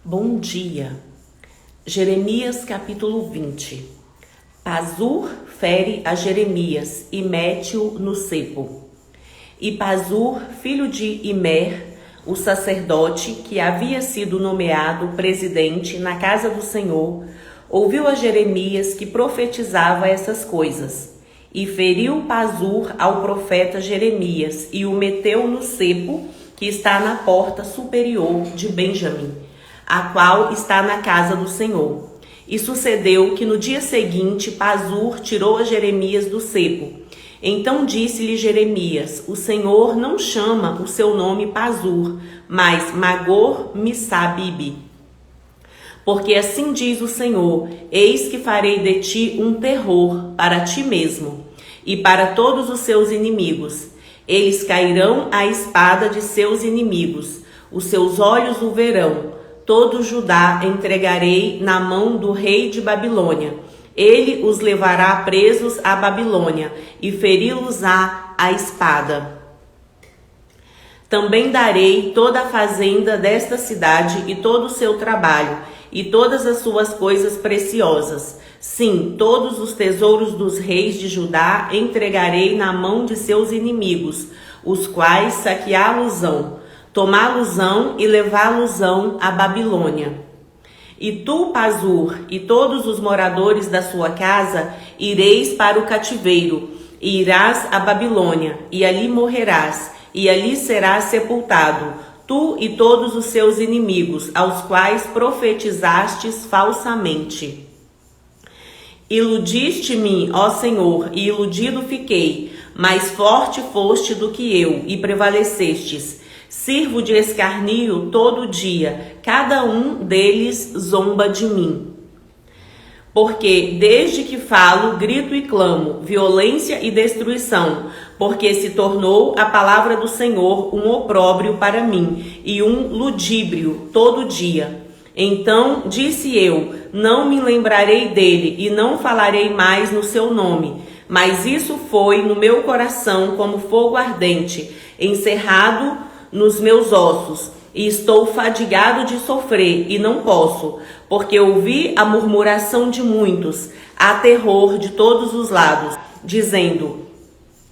Bom dia. Jeremias capítulo 20. Pazur fere a Jeremias e mete-o no cepo. E Pazur, filho de Imer, o sacerdote, que havia sido nomeado presidente na casa do Senhor, ouviu a Jeremias que profetizava essas coisas. E feriu Pazur ao profeta Jeremias e o meteu no cepo que está na porta superior de Benjamim, a qual está na casa do Senhor. E sucedeu que no dia seguinte Pazur tirou a Jeremias do cepo. Então disse-lhe Jeremias: o Senhor não chama o seu nome Pazur, mas Magor-Missabib. Porque assim diz o Senhor: eis que farei de ti um terror para ti mesmo e para todos os seus inimigos. Eles cairão à espada de seus inimigos, os seus olhos o verão. Todo Judá entregarei na mão do rei de Babilônia. Ele os levará presos à Babilônia e feri-los-á à espada. Também darei toda a fazenda desta cidade e todo o seu trabalho e todas as suas coisas preciosas. Sim, todos os tesouros dos reis de Judá entregarei na mão de seus inimigos, os quais saqueá-los-ão, tomá-los-ão e levá-los-ão à Babilônia. E tu, Pazur, e todos os moradores da sua casa, ireis para o cativeiro, e irás à Babilônia, e ali morrerás, e ali serás sepultado, tu e todos os seus inimigos, aos quais profetizastes falsamente. Iludiste-me, ó Senhor, e iludido fiquei, mais forte foste do que eu, e prevalecestes. Sirvo de escarnio todo dia, cada um deles zomba de mim. Porque desde que falo, grito e clamo, violência e destruição, porque se tornou a palavra do Senhor um opróbrio para mim, e um ludíbrio todo dia. Então disse eu: não me lembrarei dele, e não falarei mais no seu nome. Mas isso foi no meu coração como fogo ardente, encerrado nos meus ossos, e estou fadigado de sofrer, e não posso, porque ouvi a murmuração de muitos, há terror de todos os lados, dizendo: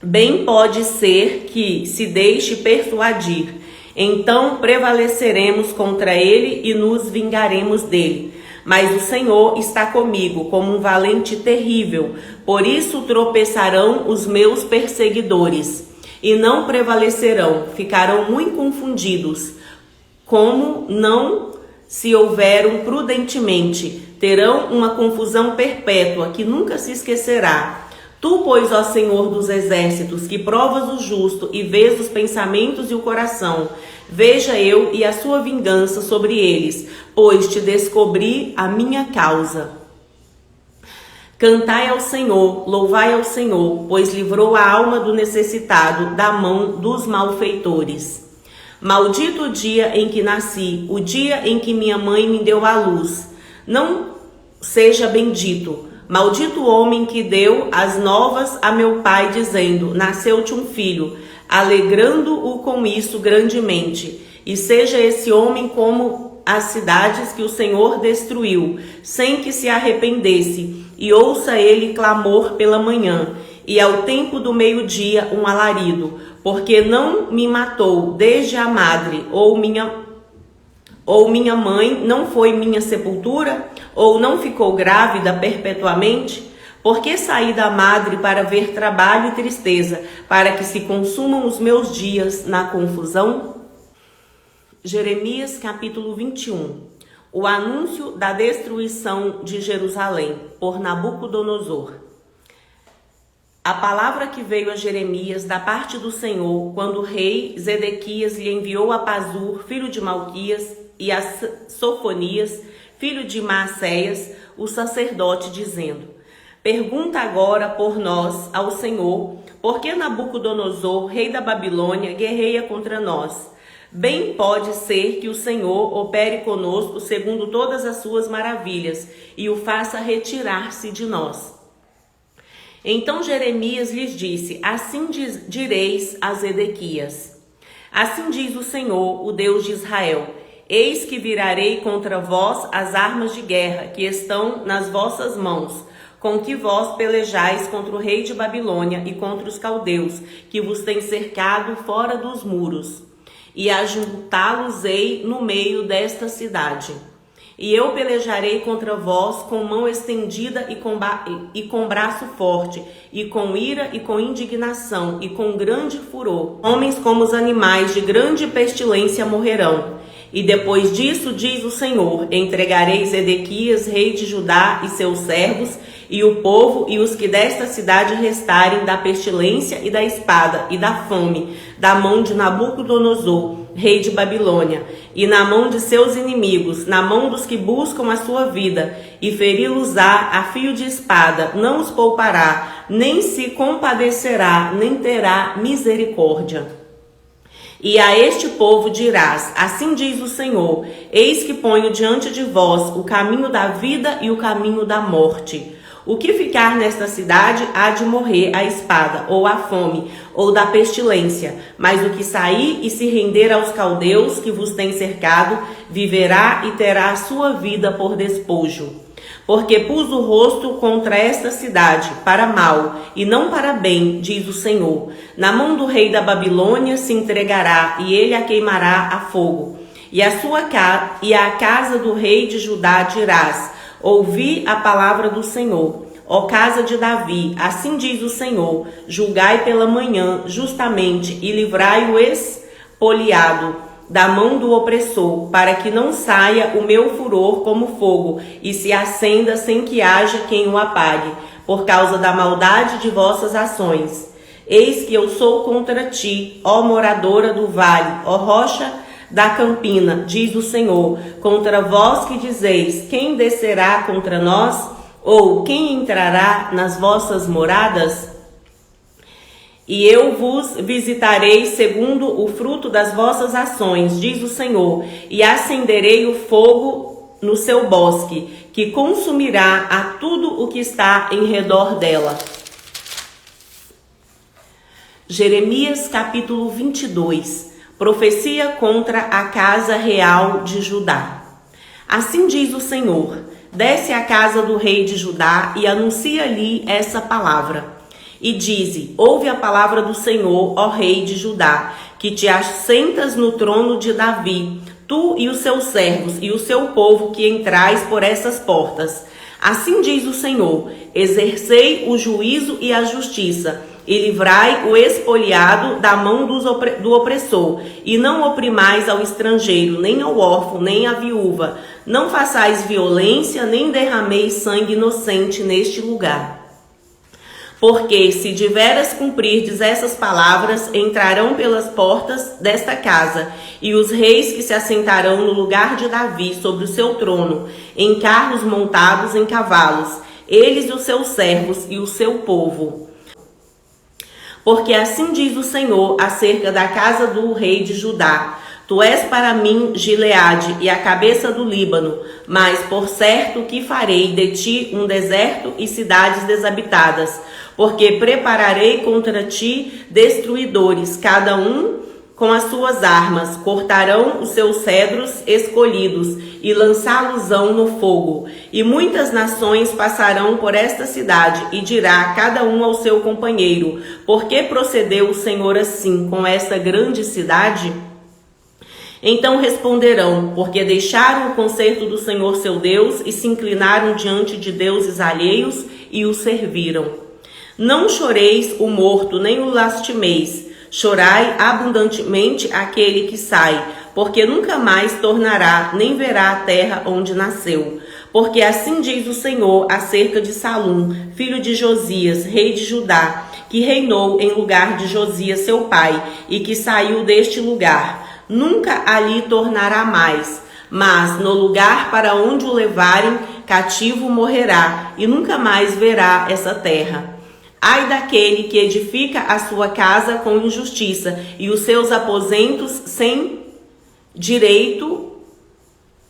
bem pode ser que se deixe persuadir, então prevaleceremos contra ele e nos vingaremos dele. Mas o Senhor está comigo como um valente terrível, por isso tropeçarão os meus perseguidores e não prevalecerão, ficarão muito confundidos, como não se houveram prudentemente, terão uma confusão perpétua que nunca se esquecerá. Tu, pois, ó Senhor dos exércitos, que provas o justo e vês os pensamentos e o coração, veja eu e a sua vingança sobre eles, pois te descobri a minha causa. Cantai ao Senhor, louvai ao Senhor, pois livrou a alma do necessitado da mão dos malfeitores. Maldito o dia em que nasci, o dia em que minha mãe me deu à luz. Não seja bendito. Maldito o homem que deu as novas a meu pai, dizendo: nasceu-te um filho, alegrando-o com isso grandemente. E seja esse homem como as cidades que o Senhor destruiu, sem que se arrependesse, e ouça ele clamor pela manhã, e ao tempo do meio-dia um alarido, porque não me matou desde a madre, ou minha mãe não foi minha sepultura, ou não ficou grávida perpetuamente? Porque saí da madre para ver trabalho e tristeza, para que se consumam os meus dias na confusão? Jeremias capítulo 21. O anúncio da destruição de Jerusalém por Nabucodonosor. A palavra que veio a Jeremias da parte do Senhor, quando o rei Zedequias lhe enviou a Pazur, filho de Malquias, e a Sofonias, filho de Maacéias, o sacerdote, dizendo: pergunta agora por nós ao Senhor, por que Nabucodonosor, rei da Babilônia, guerreia contra nós? Bem pode ser que o Senhor opere conosco segundo todas as suas maravilhas e o faça retirar-se de nós. Então Jeremias lhes disse: assim direis a Zedequias: assim diz o Senhor, o Deus de Israel: Eis que virarei contra vós as armas de guerra que estão nas vossas mãos, com que vós pelejais contra o rei de Babilônia e contra os caldeus, que vos têm cercado fora dos muros, e ajuntá-los-ei no meio desta cidade. E eu pelejarei contra vós com mão estendida e com braço forte, e com ira e com indignação, e com grande furor. Homens como os animais de grande pestilência morrerão. E depois disso, diz o Senhor, entregarei Zedequias, rei de Judá, e seus servos, e o povo e os que desta cidade restarem da pestilência e da espada e da fome, da mão de Nabucodonosor, rei de Babilônia, e na mão de seus inimigos, na mão dos que buscam a sua vida, e feri-los-á a fio de espada, não os poupará, nem se compadecerá, nem terá misericórdia. E a este povo dirás, assim diz o Senhor, eis que ponho diante de vós o caminho da vida e o caminho da morte. O que ficar nesta cidade há de morrer à espada, ou à fome, ou da pestilência. Mas o que sair e se render aos caldeus que vos têm cercado, viverá e terá a sua vida por despojo. Porque pus o rosto contra esta cidade, para mal, e não para bem, diz o Senhor. Na mão do rei da Babilônia se entregará, e ele a queimará a fogo. E a casa do rei de Judá dirás, ouvi a palavra do Senhor. Ó casa de Davi, assim diz o Senhor, julgai pela manhã justamente, e livrai o expoliado da mão do opressor, para que não saia o meu furor como fogo, e se acenda sem que haja quem o apague, por causa da maldade de vossas ações. Eis que eu sou contra ti, ó moradora do vale, ó rocha da campina, diz o Senhor, contra vós que dizeis, quem descerá contra nós? Ou quem entrará nas vossas moradas? E eu vos visitarei segundo o fruto das vossas ações, diz o Senhor, e acenderei o fogo no seu bosque, que consumirá a tudo o que está em redor dela. Jeremias capítulo 22, profecia contra a casa real de Judá. Assim diz o Senhor, desce à casa do rei de Judá e anuncia-lhe essa palavra. E dize, ouve a palavra do Senhor, ó rei de Judá, que te assentas no trono de Davi, tu e os seus servos e o seu povo que entrais por essas portas. Assim diz o Senhor, exercei o juízo e a justiça, e livrai o expoliado da mão do opressor, e não oprimais ao estrangeiro, nem ao órfão, nem à viúva. Não façais violência, nem derrameis sangue inocente neste lugar. Porque se de veras cumprirdes essas palavras, entrarão pelas portas desta casa, e os reis que se assentarão no lugar de Davi sobre o seu trono, em carros montados em cavalos, eles e os seus servos e o seu povo. Porque assim diz o Senhor acerca da casa do rei de Judá, tu és para mim Gileade e a cabeça do Líbano, mas por certo que farei de ti um deserto e cidades desabitadas, porque prepararei contra ti destruidores, cada um com as suas armas, cortarão os seus cedros escolhidos e lançá-los-ão no fogo. E muitas nações passarão por esta cidade e dirá cada um ao seu companheiro, por que procedeu o Senhor assim com esta grande cidade? Então responderão, porque deixaram o conserto do Senhor seu Deus e se inclinaram diante de deuses alheios e o serviram. Não choreis o morto, nem o lastimeis, chorai abundantemente aquele que sai, porque nunca mais tornará, nem verá a terra onde nasceu. Porque assim diz o Senhor acerca de Salum, filho de Josias, rei de Judá, que reinou em lugar de Josias seu pai, e que saiu deste lugar. Nunca ali tornará mais, mas no lugar para onde o levarem, cativo morrerá, e nunca mais verá essa terra. Ai daquele que edifica a sua casa com injustiça, e os seus aposentos sem direito,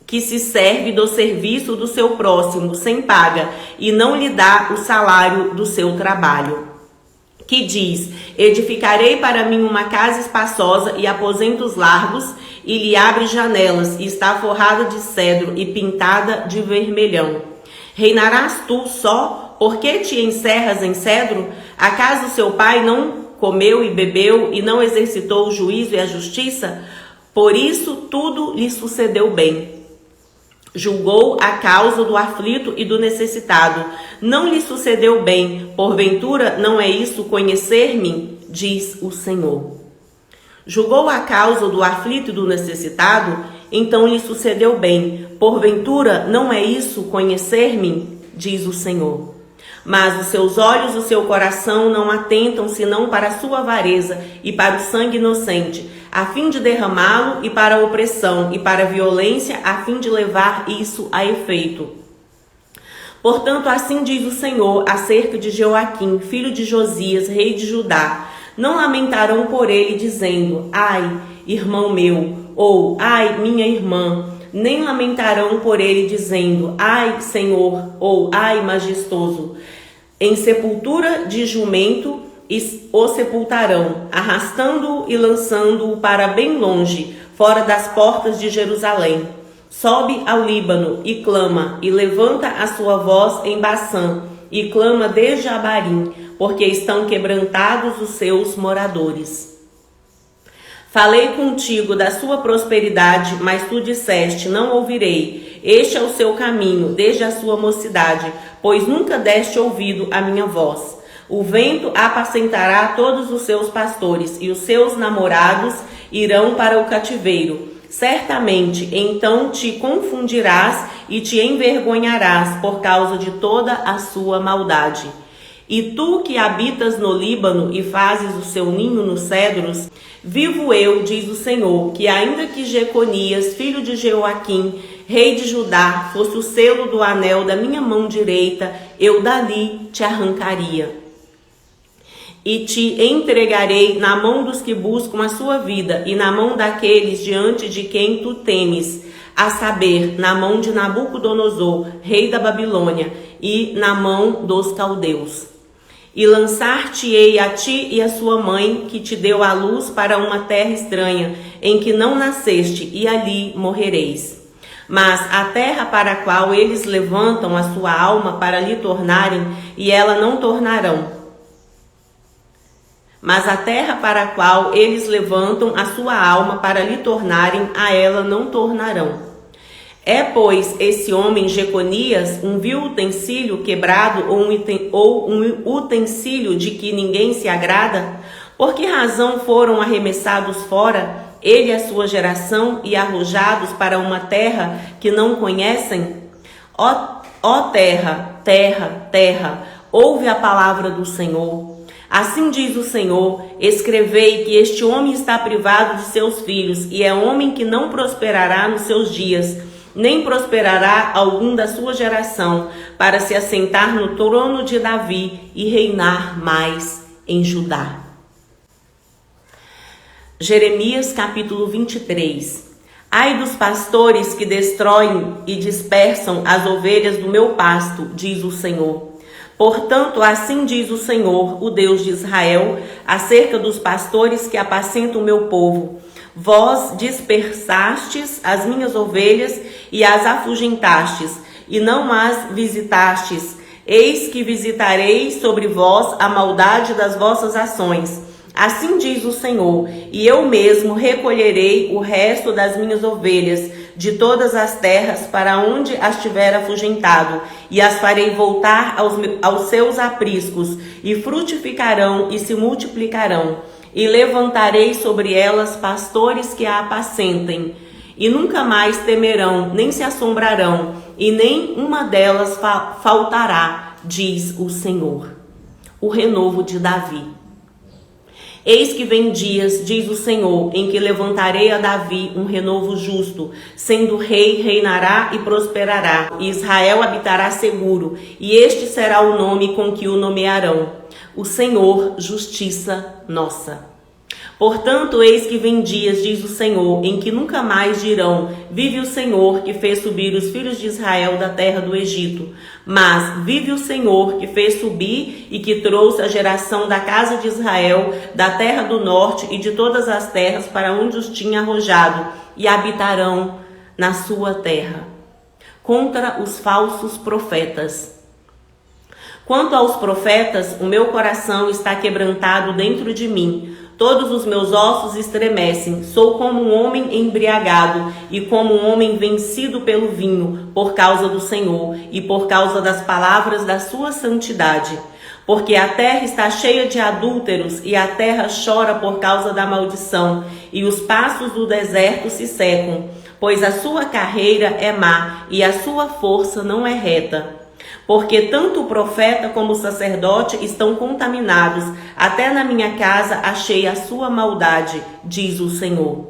que se serve do serviço do seu próximo sem paga, e não lhe dá o salário do seu trabalho. Que diz, edificarei para mim uma casa espaçosa e aposentos largos, e lhe abre janelas, e está forrada de cedro e pintada de vermelhão. Reinarás tu só? Por que te encerras em cedro? Acaso seu pai não comeu e bebeu e não exercitou o juízo e a justiça? Por isso tudo lhe sucedeu bem. Julgou a causa do aflito e do necessitado. Não lhe sucedeu bem. Porventura não é isso conhecer-me? Diz o Senhor. Julgou a causa do aflito e do necessitado, então lhe sucedeu bem. Porventura não é isso conhecer-me? Diz o Senhor. Mas os seus olhos e o seu coração não atentam senão para a sua avareza e para o sangue inocente, a fim de derramá-lo, e para a opressão e para a violência, a fim de levar isso a efeito. Portanto, assim diz o Senhor acerca de Joaquim, filho de Josias, rei de Judá: não lamentarão por ele, dizendo: ai, irmão meu, ou ai, minha irmã. Nem lamentarão por ele, dizendo: ai, Senhor, ou ai, majestoso. Em sepultura de jumento o sepultarão, arrastando-o e lançando-o para bem longe, fora das portas de Jerusalém. Sobe ao Líbano e clama, e levanta a sua voz em Baçã, e clama desde Abarim, porque estão quebrantados os seus moradores. Falei contigo da sua prosperidade, mas tu disseste: não ouvirei. Este é o seu caminho, desde a sua mocidade, pois nunca deste ouvido à minha voz. O vento apacentará todos os seus pastores, e os seus namorados irão para o cativeiro. Certamente, então te confundirás e te envergonharás por causa de toda a sua maldade. E tu que habitas no Líbano e fazes o seu ninho nos cedros, vivo eu, diz o Senhor, que ainda que Jeconias, filho de Joaquim, rei de Judá, fosse o selo do anel da minha mão direita, eu dali te arrancaria. E te entregarei na mão dos que buscam a sua vida, e na mão daqueles diante de quem tu temes, a saber, na mão de Nabucodonosor, rei da Babilônia, e na mão dos caldeus. E lançar-te-ei a ti e a sua mãe, que te deu à luz, para uma terra estranha, em que não nasceste, e ali morrereis. Mas a terra para a qual eles levantam a sua alma para lhe tornarem, e ela não tornarão. Mas a terra para a qual eles levantam a sua alma para lhe tornarem, a ela não tornarão. É, pois, esse homem Jeconias um vil utensílio quebrado ou um utensílio de que ninguém se agrada? Por que razão foram arremessados fora, ele e a sua geração, e arrojados para uma terra que não conhecem? Ó terra, terra, terra, ouve a palavra do Senhor. Assim diz o Senhor: escrevei que este homem está privado de seus filhos, e é homem que não prosperará nos seus dias, nem prosperará algum da sua geração, para se assentar no trono de Davi e reinar mais em Judá. Jeremias capítulo 23. Ai dos pastores que destroem e dispersam as ovelhas do meu pasto, diz o Senhor. Portanto, assim diz o Senhor, o Deus de Israel, acerca dos pastores que apacentam o meu povo: vós dispersastes as minhas ovelhas e as afugentastes, e não as visitastes. Eis que visitarei sobre vós a maldade das vossas ações. Assim diz o Senhor, e eu mesmo recolherei o resto das minhas ovelhas de todas as terras para onde as tiver afugentado, e as farei voltar aos seus apriscos, e frutificarão e se multiplicarão, e levantarei sobre elas pastores que a apacentem, e nunca mais temerão, nem se assombrarão, e nem uma delas faltará, diz o Senhor. O renovo de Davi. Eis que vem dias, diz o Senhor, em que levantarei a Davi um renovo justo, sendo rei, reinará e prosperará, e Israel habitará seguro, e este será o nome com que o nomearão: o Senhor, justiça nossa. Portanto, eis que vem dias, diz o Senhor, em que nunca mais dirão: vive o Senhor, que fez subir os filhos de Israel da terra do Egito. Mas vive o Senhor, que fez subir e que trouxe a geração da casa de Israel da terra do norte e de todas as terras para onde os tinha arrojado, e habitarão na sua terra. Contra os falsos profetas. Quanto aos profetas, o meu coração está quebrantado dentro de mim. Todos os meus ossos estremecem. Sou como um homem embriagado e como um homem vencido pelo vinho, por causa do Senhor e por causa das palavras da sua santidade. Porque a terra está cheia de adúlteros e a terra chora por causa da maldição, e os pastos do deserto se secam, pois a sua carreira é má e a sua força não é reta. Porque tanto o profeta como o sacerdote estão contaminados, até na minha casa achei a sua maldade, diz o Senhor.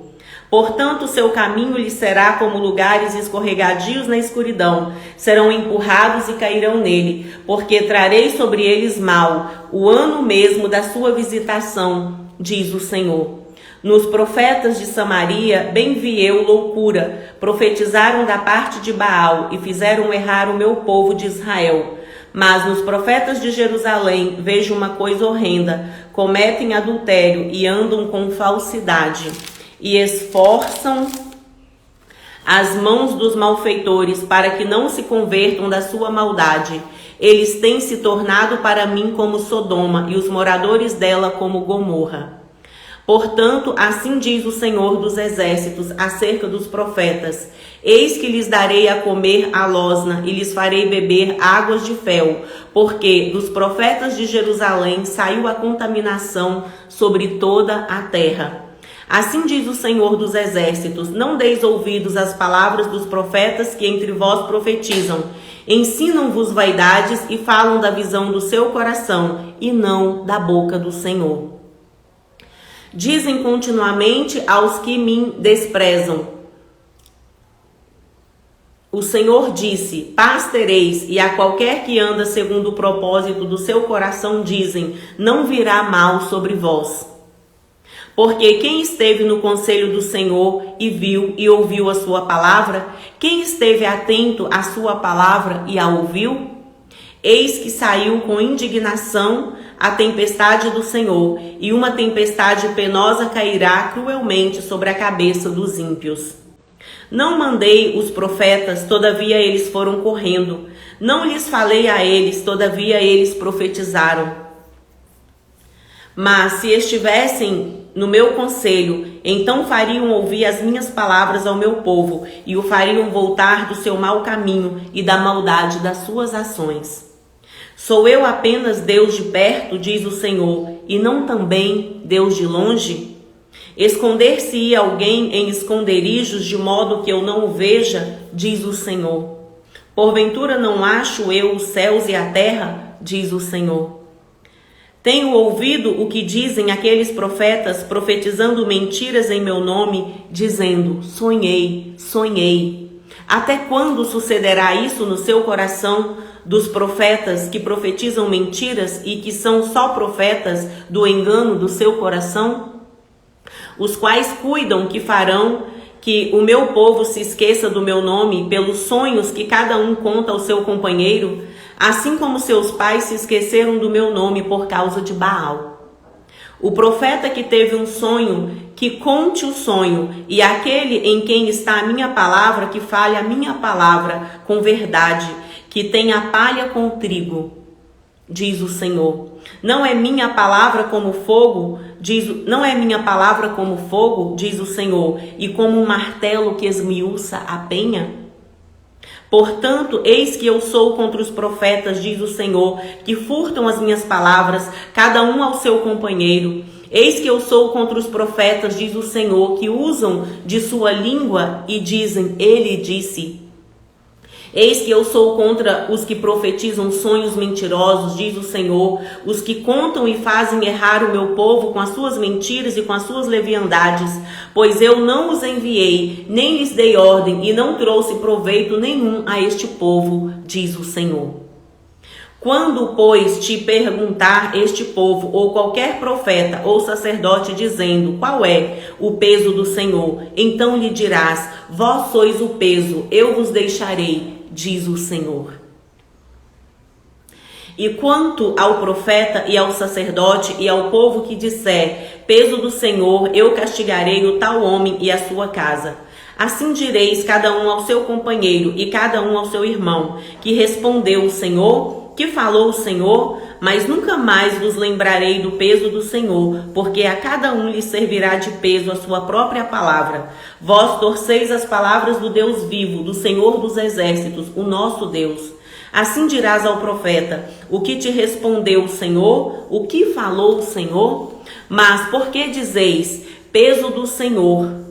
Portanto, seu caminho lhe será como lugares escorregadios na escuridão, serão empurrados e cairão nele, porque trarei sobre eles mal, o ano mesmo da sua visitação, diz o Senhor. Nos profetas de Samaria, bem vi eu loucura, profetizaram da parte de Baal e fizeram errar o meu povo de Israel. Mas nos profetas de Jerusalém vejo uma coisa horrenda, cometem adultério e andam com falsidade, e esforçam as mãos dos malfeitores para que não se convertam da sua maldade. Eles têm se tornado para mim como Sodoma e os moradores dela como Gomorra. Portanto, assim diz o Senhor dos Exércitos acerca dos profetas: eis que lhes darei a comer a losna e lhes farei beber águas de fel, porque dos profetas de Jerusalém saiu a contaminação sobre toda a terra. Assim diz o Senhor dos Exércitos: não deis ouvidos às palavras dos profetas que entre vós profetizam. Ensinam-vos vaidades e falam da visão do seu coração, e não da boca do Senhor. Dizem continuamente aos que me desprezam: o Senhor disse, paz tereis, e a qualquer que anda segundo o propósito do seu coração dizem, não virá mal sobre vós. Porque quem esteve no conselho do Senhor e viu e ouviu a sua palavra? Quem esteve atento à sua palavra e a ouviu? Eis que saiu com indignação a tempestade do Senhor, e uma tempestade penosa cairá cruelmente sobre a cabeça dos ímpios. Não mandei os profetas, todavia eles foram correndo. Não lhes falei a eles, todavia eles profetizaram. Mas se estivessem no meu conselho, então fariam ouvir as minhas palavras ao meu povo, e o fariam voltar do seu mau caminho e da maldade das suas ações. Sou eu apenas Deus de perto, diz o Senhor, e não também Deus de longe? Esconder-se-ia alguém em esconderijos de modo que eu não o veja, diz o Senhor. Porventura não acho eu os céus e a terra, diz o Senhor. Tenho ouvido o que dizem aqueles profetas, profetizando mentiras em meu nome, dizendo, sonhei, sonhei. Até quando sucederá isso no seu coração, dos profetas que profetizam mentiras e que são só profetas do engano do seu coração? Os quais cuidam que farão que o meu povo se esqueça do meu nome pelos sonhos que cada um conta ao seu companheiro, assim como seus pais se esqueceram do meu nome por causa de Baal. O profeta que teve um sonho, que conte o sonho, e aquele em quem está a minha palavra, que fale a minha palavra com verdade, que tenha palha com o trigo, diz o Senhor. Não é minha palavra como fogo, diz o Senhor, e como um martelo que esmiuça a penha? Portanto, eis que eu sou contra os profetas, diz o Senhor, que furtam as minhas palavras, cada um ao seu companheiro. Eis que eu sou contra os profetas, diz o Senhor, que usam de sua língua e dizem, ele disse. Eis que eu sou contra os que profetizam sonhos mentirosos, diz o Senhor, os que contam e fazem errar o meu povo com as suas mentiras e com as suas leviandades, pois eu não os enviei, nem lhes dei ordem, e não trouxe proveito nenhum a este povo, diz o Senhor. Quando, pois, te perguntar este povo, ou qualquer profeta ou sacerdote, dizendo: qual é o peso do Senhor? Então lhe dirás: vós sois o peso, eu vos deixarei, diz o Senhor. E quanto ao profeta e ao sacerdote e ao povo que disser: peso do Senhor, eu castigarei o tal homem e a sua casa. Assim direis cada um ao seu companheiro e cada um ao seu irmão, que respondeu o Senhor, que falou o Senhor, mas nunca mais vos lembrarei do peso do Senhor, porque a cada um lhe servirá de peso a sua própria palavra. Vós torceis as palavras do Deus vivo, do Senhor dos exércitos, o nosso Deus. Assim dirás ao profeta: o que te respondeu o Senhor? O que falou o Senhor? Mas por que dizeis: peso do Senhor?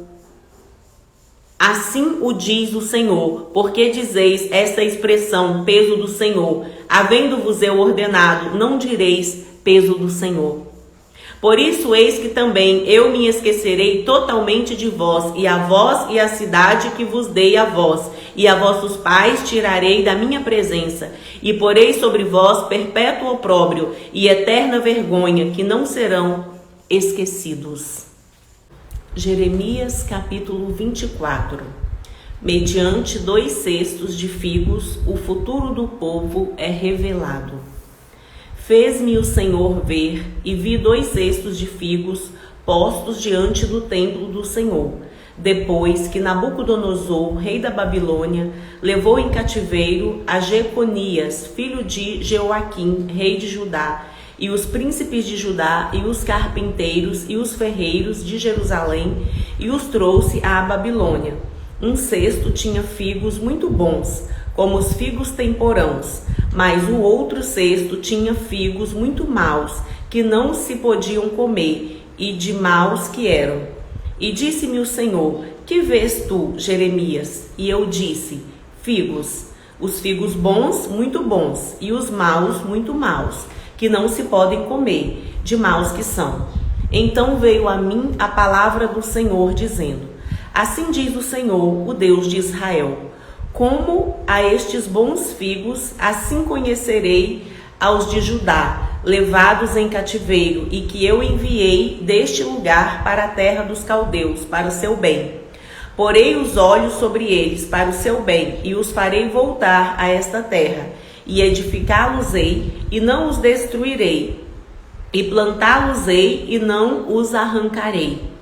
Assim o diz o Senhor, porque dizeis esta expressão, peso do Senhor, havendo-vos eu ordenado, não direis peso do Senhor. Por isso eis que também eu me esquecerei totalmente de vós e a cidade que vos dei a vós, e a vossos pais tirarei da minha presença, e porei sobre vós perpétuo opróbrio e eterna vergonha, que não serão esquecidos. Jeremias capítulo 24. Mediante 2 cestos de figos, o futuro do povo é revelado. Fez-me o Senhor ver, e vi 2 cestos de figos postos diante do templo do Senhor, depois que Nabucodonosor, rei da Babilônia, levou em cativeiro a Jeconias, filho de Jeoaquim, rei de Judá, e os príncipes de Judá, e os carpinteiros, e os ferreiros de Jerusalém, e os trouxe à Babilônia. Um cesto tinha figos muito bons, como os figos temporãos, mas o outro cesto tinha figos muito maus, que não se podiam comer, e de maus que eram. E disse-me o Senhor: que vês tu, Jeremias? E eu disse: figos. Os figos bons, muito bons, e os maus, muito maus, que não se podem comer, de maus que são. Então veio a mim a palavra do Senhor, dizendo: assim diz o Senhor, o Deus de Israel: como a estes bons figos, assim conhecerei aos de Judá, levados em cativeiro, e que eu enviei deste lugar para a terra dos caldeus, para o seu bem. Porei os olhos sobre eles para o seu bem, e os farei voltar a esta terra, e edificá-los-ei, e não os destruirei, e plantá-los-ei, e não os arrancarei.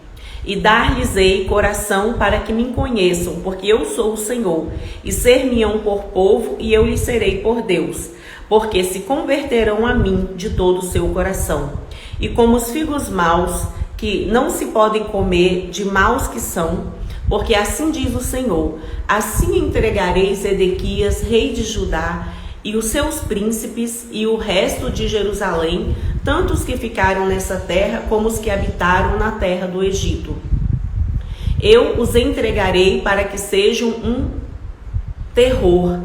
E dar-lhes-ei coração para que me conheçam, porque eu sou o Senhor, e ser-me-ão por povo, e eu lhes serei por Deus, porque se converterão a mim de todo o seu coração. E como os figos maus, que não se podem comer, de maus que são, porque assim diz o Senhor: assim entregarei Zedequias, rei de Judá, e os seus príncipes, e o resto de Jerusalém, tanto os que ficaram nessa terra, como os que habitaram na terra do Egito. Eu os entregarei para que sejam um terror,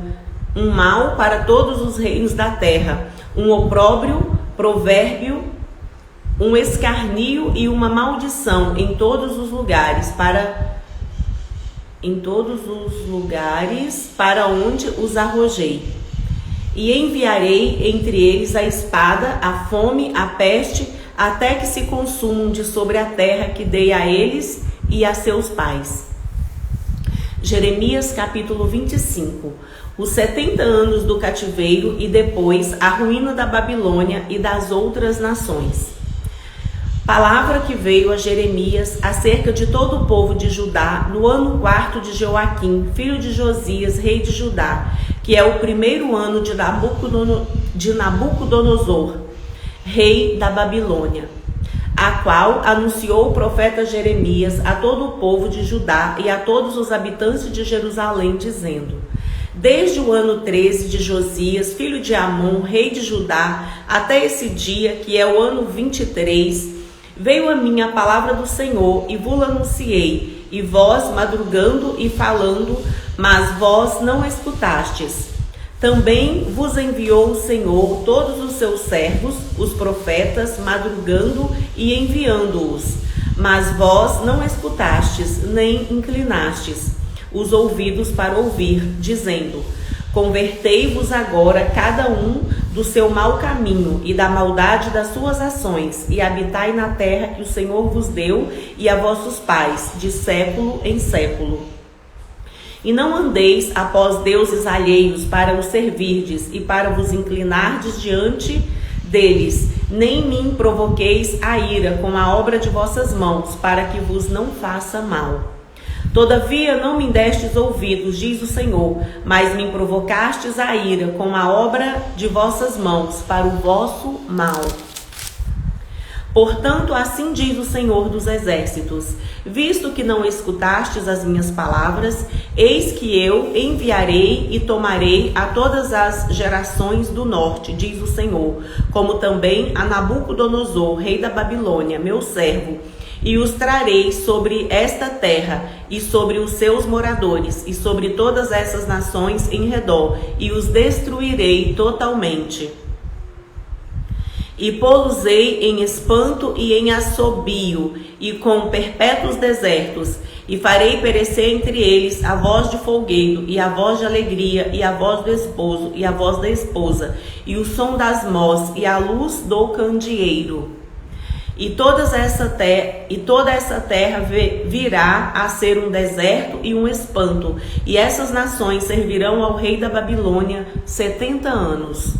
um mal para todos os reinos da terra, um opróbrio, provérbio, um escarnio e uma maldição em todos os lugares, para onde os arrojei. E enviarei entre eles a espada, a fome, a peste, até que se consumam de sobre a terra que dei a eles e a seus pais. Jeremias capítulo 25. Os 70 anos do cativeiro e depois a ruína da Babilônia e das outras nações. Palavra que veio a Jeremias acerca de todo o povo de Judá no ano 4º de Joaquim, filho de Josias, rei de Judá, que é o 1º ano de Nabucodonosor, rei da Babilônia, a qual anunciou o profeta Jeremias a todo o povo de Judá e a todos os habitantes de Jerusalém, dizendo: desde o ano 13 de Josias, filho de Amon, rei de Judá, até esse dia, que é o ano 23, veio a mim a palavra do Senhor, e vos anunciei, e vós madrugando e falando, mas vós não escutastes. Também vos enviou o Senhor todos os seus servos, os profetas, madrugando e enviando-os. Mas vós não escutastes, nem inclinastes os ouvidos para ouvir, dizendo: convertei-vos agora cada um do seu mau caminho e da maldade das suas ações, e habitai na terra que o Senhor vos deu e a vossos pais, de século em século. E não andeis após deuses alheios para os servirdes e para vos inclinardes diante deles, nem me provoqueis a ira com a obra de vossas mãos, para que vos não faça mal. Todavia não me destes ouvidos, diz o Senhor, mas me provocastes a ira com a obra de vossas mãos, para o vosso mal. Portanto, assim diz o Senhor dos Exércitos: visto que não escutastes as minhas palavras, eis que eu enviarei e tomarei a todas as gerações do norte, diz o Senhor, como também a Nabucodonosor, rei da Babilônia, meu servo, e os trarei sobre esta terra e sobre os seus moradores e sobre todas essas nações em redor, e os destruirei totalmente. E pô-los-ei em espanto e em assobio, e com perpétuos desertos, e farei perecer entre eles a voz de folguedo, e a voz de alegria, e a voz do esposo, e a voz da esposa, e o som das mós, e a luz do candeeiro. E toda essa terra virá a ser um deserto e um espanto, e essas nações servirão ao rei da Babilônia 70 anos.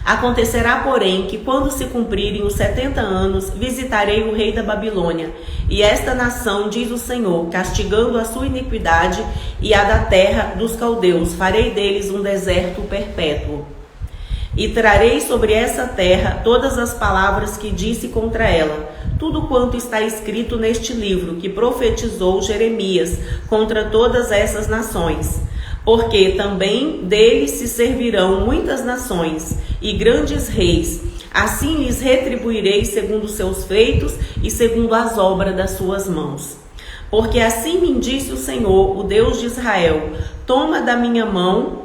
Acontecerá, porém, que quando se cumprirem os 70 anos, visitarei o rei da Babilônia, e esta nação, diz o Senhor, castigando a sua iniquidade e a da terra dos caldeus, farei deles um deserto perpétuo. E trarei sobre essa terra todas as palavras que disse contra ela, tudo quanto está escrito neste livro que profetizou Jeremias contra todas essas nações. Porque também deles se servirão muitas nações e grandes reis. Assim lhes retribuirei segundo seus feitos e segundo as obras das suas mãos. Porque assim me disse o Senhor, o Deus de Israel: toma da minha mão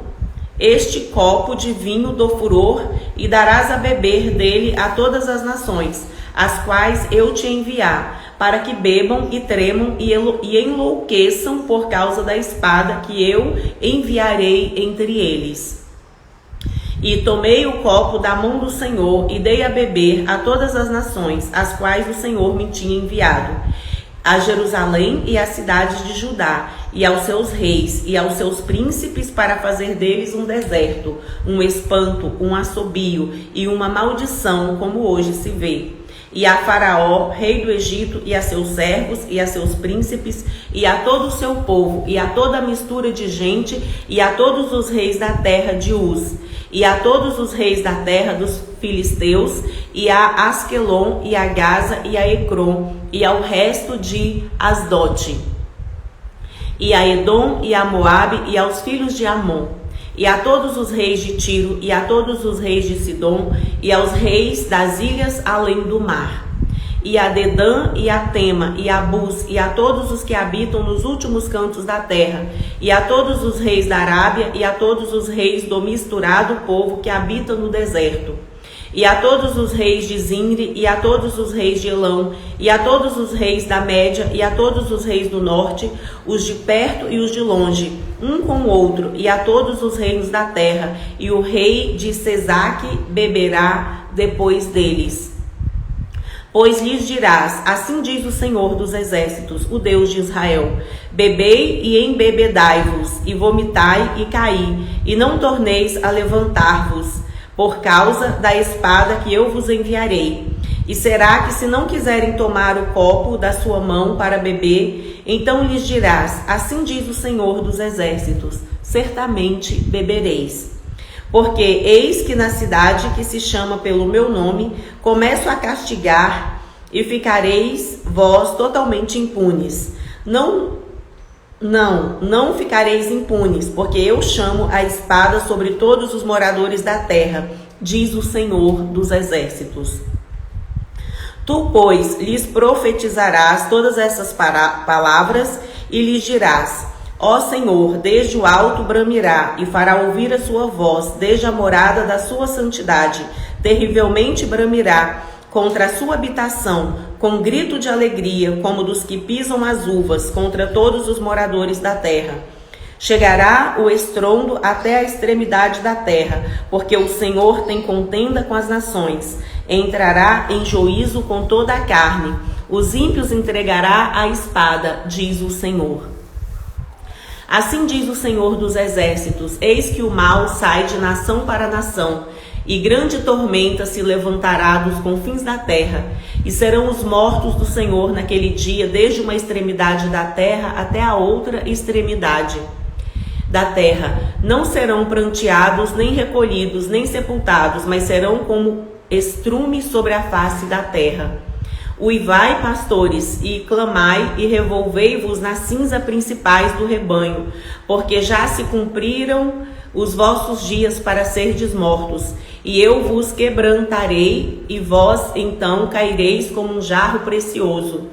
este copo de vinho do furor e darás a beber dele a todas as nações, as quais eu te enviar, para que bebam e tremam e enlouqueçam por causa da espada que eu enviarei entre eles. E tomei o copo da mão do Senhor e dei a beber a todas as nações, as quais o Senhor me tinha enviado, a Jerusalém e às cidades de Judá, e aos seus reis e aos seus príncipes, para fazer deles um deserto, um espanto, um assobio e uma maldição, como hoje se vê. E a Faraó, rei do Egito, e a seus servos, e a seus príncipes, e a todo o seu povo, e a toda a mistura de gente, e a todos os reis da terra de Uz, e a todos os reis da terra dos filisteus, e a Asquelon, e a Gaza, e a Ecrom, e ao resto de Asdote, e a Edom, e a Moabe, e aos filhos de Amon, e a todos os reis de Tiro, e a todos os reis de Sidom, e aos reis das ilhas além do mar, e a Dedã, e a Tema, e a Bus, e a todos os que habitam nos últimos cantos da terra, e a todos os reis da Arábia, e a todos os reis do misturado povo que habita no deserto, e a todos os reis de Zinri, e a todos os reis de Elão, e a todos os reis da Média, e a todos os reis do norte, os de perto e os de longe, um com o outro, e a todos os reinos da terra, e o rei de Sesaque beberá depois deles. Pois lhes dirás: assim diz o Senhor dos Exércitos, o Deus de Israel: bebei e embebedai-vos, e vomitai e caí, e não torneis a levantar-vos, por causa da espada que eu vos enviarei. E será que, se não quiserem tomar o copo da sua mão para beber, então lhes dirás: assim diz o Senhor dos Exércitos: certamente bebereis. Porque eis que na cidade que se chama pelo meu nome, começo a castigar, e ficareis vós totalmente impunes. Não ficareis impunes, porque eu chamo a espada sobre todos os moradores da terra, diz o Senhor dos Exércitos. Tu, pois, lhes profetizarás todas essas palavras e lhes dirás: ó Senhor, desde o alto bramirá e fará ouvir a sua voz, desde a morada da sua santidade, terrivelmente bramirá contra a sua habitação, com grito de alegria, como dos que pisam as uvas, contra todos os moradores da terra. Chegará o estrondo até a extremidade da terra, porque o Senhor tem contenda com as nações. Entrará em juízo com toda a carne. Os ímpios entregará à espada, diz o Senhor. Assim diz o Senhor dos exércitos: eis que o mal sai de nação para nação, e grande tormenta se levantará dos confins da terra, e serão os mortos do Senhor naquele dia, desde uma extremidade da terra até a outra extremidade da terra. Não serão pranteados, nem recolhidos, nem sepultados, mas serão como estrume sobre a face da terra. Uivai, pastores, e clamai, e revolvei-vos na cinza principais do rebanho, porque já se cumpriram os vossos dias para serdes mortos, e eu vos quebrantarei, e vós então caireis como um jarro precioso.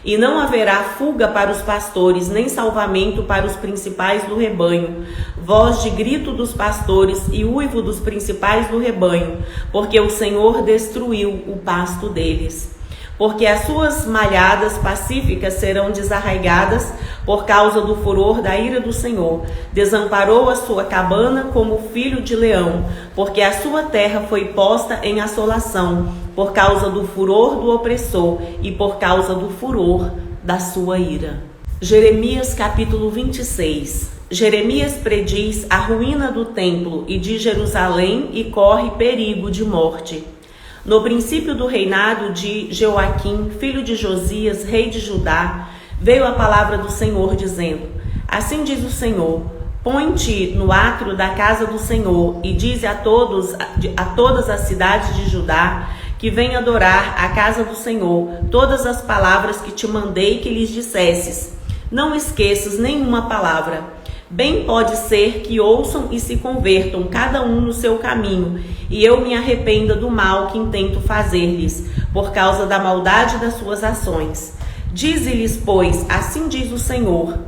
E não haverá fuga para os pastores, nem salvamento para os principais do rebanho. Voz de grito dos pastores e uivo dos principais do rebanho, porque o Senhor destruiu o pasto deles. Porque as suas malhadas pacíficas serão desarraigadas por causa do furor da ira do Senhor. Desamparou a sua cabana como filho de leão, porque a sua terra foi posta em assolação, por causa do furor do opressor e por causa do furor da sua ira. Jeremias capítulo 26. Jeremias prediz a ruína do templo e de Jerusalém e corre perigo de morte. No princípio do reinado de Joaquim, filho de Josias, rei de Judá, veio a palavra do Senhor, dizendo: assim diz o Senhor, põe-te no átrio da casa do Senhor e dize a todas as cidades de Judá que venham adorar a casa do Senhor todas as palavras que te mandei que lhes dissesses. Não esqueças nenhuma palavra. Bem pode ser que ouçam e se convertam, cada um no seu caminho, e eu me arrependa do mal que intento fazer-lhes, por causa da maldade das suas ações. Dize-lhes, pois, assim diz o Senhor: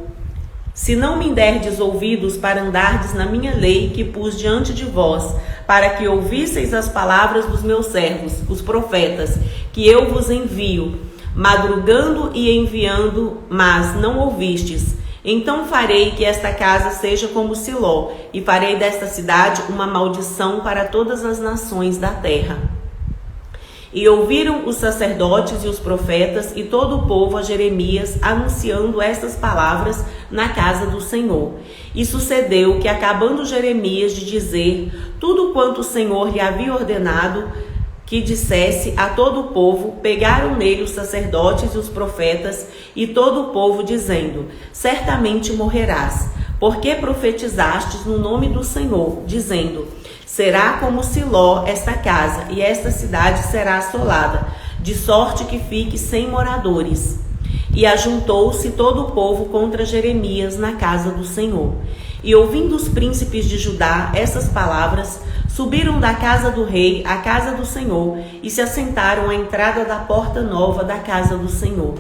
se não me derdes ouvidos para andardes na minha lei que pus diante de vós, para que ouvisseis as palavras dos meus servos, os profetas, que eu vos envio, madrugando e enviando, mas não ouvistes, então farei que esta casa seja como Siló, e farei desta cidade uma maldição para todas as nações da terra. E ouviram os sacerdotes e os profetas e todo o povo a Jeremias, anunciando estas palavras na casa do Senhor. E sucedeu que, acabando Jeremias de dizer tudo quanto o Senhor lhe havia ordenado que dissesse a todo o povo, pegaram nele os sacerdotes e os profetas e todo o povo, dizendo: certamente morrerás, porque profetizastes no nome do Senhor, dizendo: será como Siló esta casa, e esta cidade será assolada, de sorte que fique sem moradores. E ajuntou-se todo o povo contra Jeremias na casa do Senhor. E ouvindo os príncipes de Judá essas palavras, subiram da casa do rei à casa do Senhor e se assentaram à entrada da porta nova da casa do Senhor.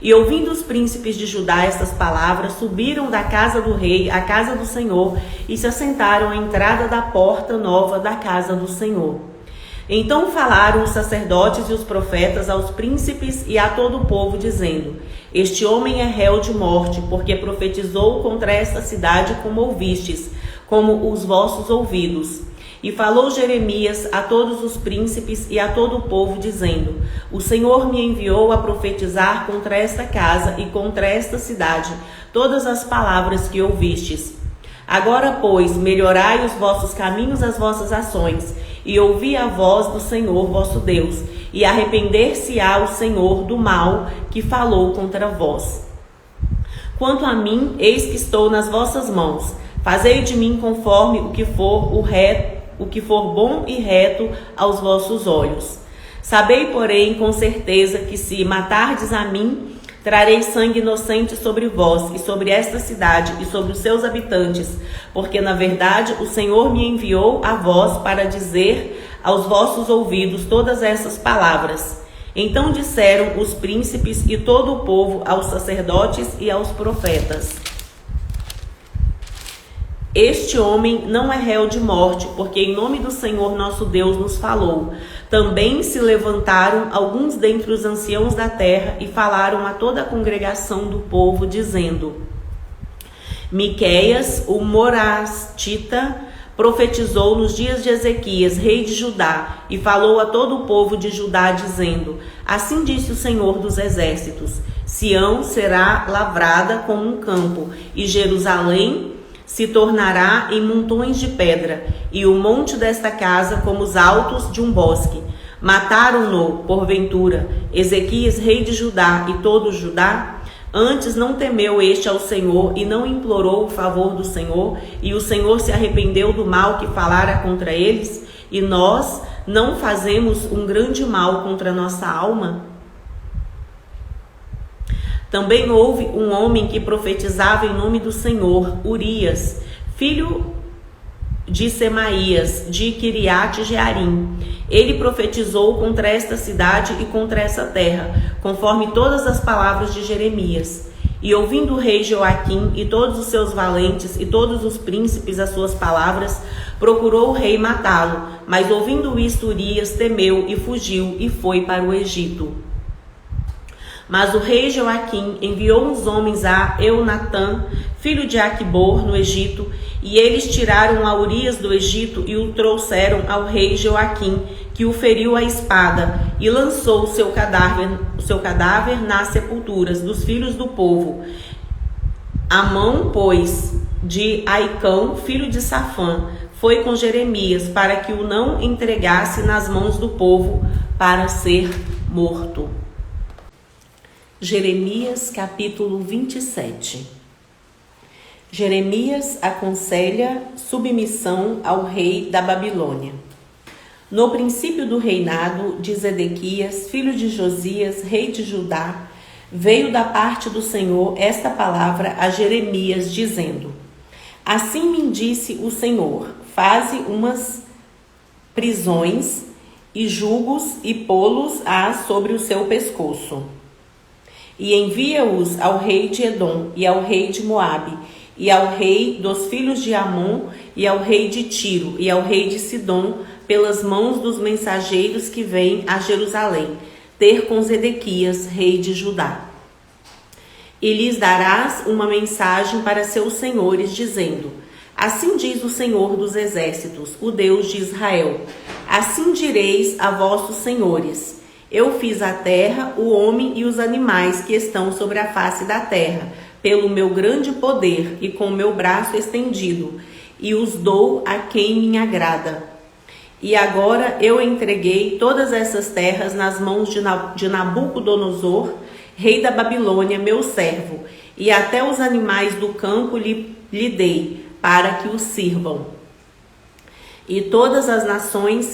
E ouvindo os príncipes de Judá estas palavras, subiram da casa do rei à casa do Senhor e se assentaram à entrada da porta nova da casa do Senhor. Então falaram os sacerdotes e os profetas aos príncipes e a todo o povo, dizendo: este homem é réu de morte, porque profetizou contra esta cidade como ouvistes, como os vossos ouvidos. E falou Jeremias a todos os príncipes e a todo o povo, dizendo: o Senhor me enviou a profetizar contra esta casa e contra esta cidade todas as palavras que ouvistes. Agora, pois, melhorai os vossos caminhos, as vossas ações, e ouvi a voz do Senhor vosso Deus, e arrepender-se-á o Senhor do mal que falou contra vós. Quanto a mim, eis que estou nas vossas mãos. Fazei de mim conforme o que for bom e reto aos vossos olhos. Sabei, porém, com certeza que se matardes a mim, trarei sangue inocente sobre vós e sobre esta cidade e sobre os seus habitantes, porque na verdade o Senhor me enviou a vós para dizer aos vossos ouvidos todas essas palavras. Então disseram os príncipes e todo o povo aos sacerdotes e aos profetas: este homem não é réu de morte, porque em nome do Senhor nosso Deus nos falou. Também se levantaram alguns dentre os anciãos da terra e falaram a toda a congregação do povo, dizendo: Miqueias, o morastita, profetizou nos dias de Ezequias, rei de Judá, e falou a todo o povo de Judá, dizendo: assim disse o Senhor dos Exércitos: Sião será lavrada como um campo, e Jerusalém se tornará em montões de pedra, e o monte desta casa como os altos de um bosque. Mataram-no, porventura, Ezequias, rei de Judá, e todo Judá? Antes não temeu este ao Senhor e não implorou o favor do Senhor, e o Senhor se arrependeu do mal que falara contra eles, e nós não fazemos um grande mal contra nossa alma? Também houve um homem que profetizava em nome do Senhor, Urias, filho de Semaías, de Quiriate-Jearim. Ele profetizou contra esta cidade e contra essa terra, conforme todas as palavras de Jeremias. E ouvindo o rei Joaquim e todos os seus valentes e todos os príncipes as suas palavras, procurou o rei matá-lo. Mas ouvindo isto, Urias temeu e fugiu e foi para o Egito. Mas o rei Joaquim enviou uns homens a Eunatã, filho de Aquibor, no Egito, e eles tiraram a Urias do Egito e o trouxeram ao rei Joaquim, que o feriu à espada, e lançou o seu cadáver nas sepulturas dos filhos do povo. Amon, pois, de Aicão, filho de Safã, foi com Jeremias, para que o não entregasse nas mãos do povo, para ser morto. Jeremias capítulo 27. Jeremias aconselha submissão ao rei da Babilônia. No princípio do reinado de Zedequias, filho de Josias, rei de Judá, veio da parte do Senhor esta palavra a Jeremias, dizendo: assim me disse o Senhor: faze umas prisões e julgos e pô-los-á sobre o seu pescoço. E envia-os ao rei de Edom, e ao rei de Moabe, e ao rei dos filhos de Amon, e ao rei de Tiro, e ao rei de Sidom, pelas mãos dos mensageiros que vêm a Jerusalém, ter com Zedequias, rei de Judá. E lhes darás uma mensagem para seus senhores, dizendo: assim diz o Senhor dos Exércitos, o Deus de Israel: assim direis a vossos senhores: eu fiz a terra, o homem e os animais que estão sobre a face da terra, pelo meu grande poder e com o meu braço estendido, e os dou a quem me agrada. E agora eu entreguei todas essas terras nas mãos de Nabucodonosor, rei da Babilônia, meu servo, e até os animais do campo lhe dei, para que os sirvam. E todas as nações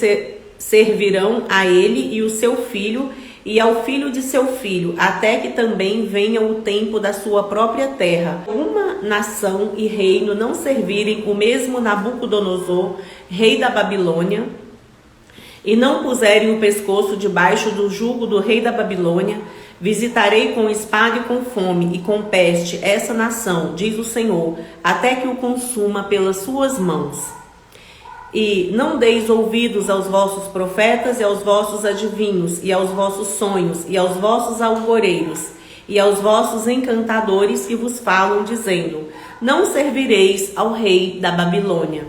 servirão a ele e o seu filho, e ao filho de seu filho, até que também venha o tempo da sua própria terra. Uma nação e reino não servirem o mesmo Nabucodonosor, rei da Babilônia, e não puserem o pescoço debaixo do jugo do rei da Babilônia, visitarei com espada e com fome e com peste essa nação, diz o Senhor, até que o consuma pelas suas mãos. E não deis ouvidos aos vossos profetas e aos vossos adivinhos, e aos vossos sonhos, e aos vossos alvoreiros, e aos vossos encantadores que vos falam, dizendo: não servireis ao rei da Babilônia.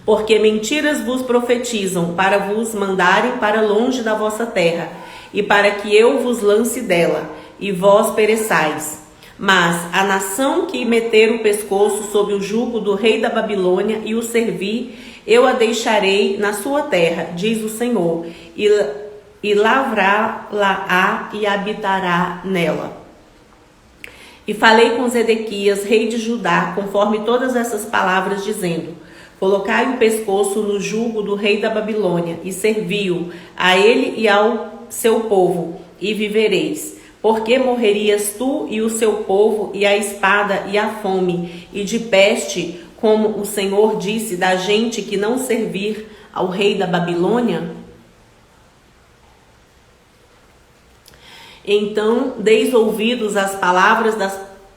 Porque mentiras vos profetizam, para vos mandarem para longe da vossa terra, e para que eu vos lance dela, e vós pereçais. Mas a nação que meter o pescoço sob o jugo do rei da Babilônia e o servir, eu a deixarei na sua terra, diz o Senhor, e lavrá-la-á e habitará nela. E falei com Zedequias, rei de Judá, conforme todas essas palavras, dizendo: colocai o pescoço no jugo do rei da Babilônia, e servi-o a ele e ao seu povo, e vivereis. Porque morrerias tu e o seu povo, e a espada e a fome, e de peste, como o Senhor disse da gente que não servir ao rei da Babilônia? Então deis ouvidos às palavras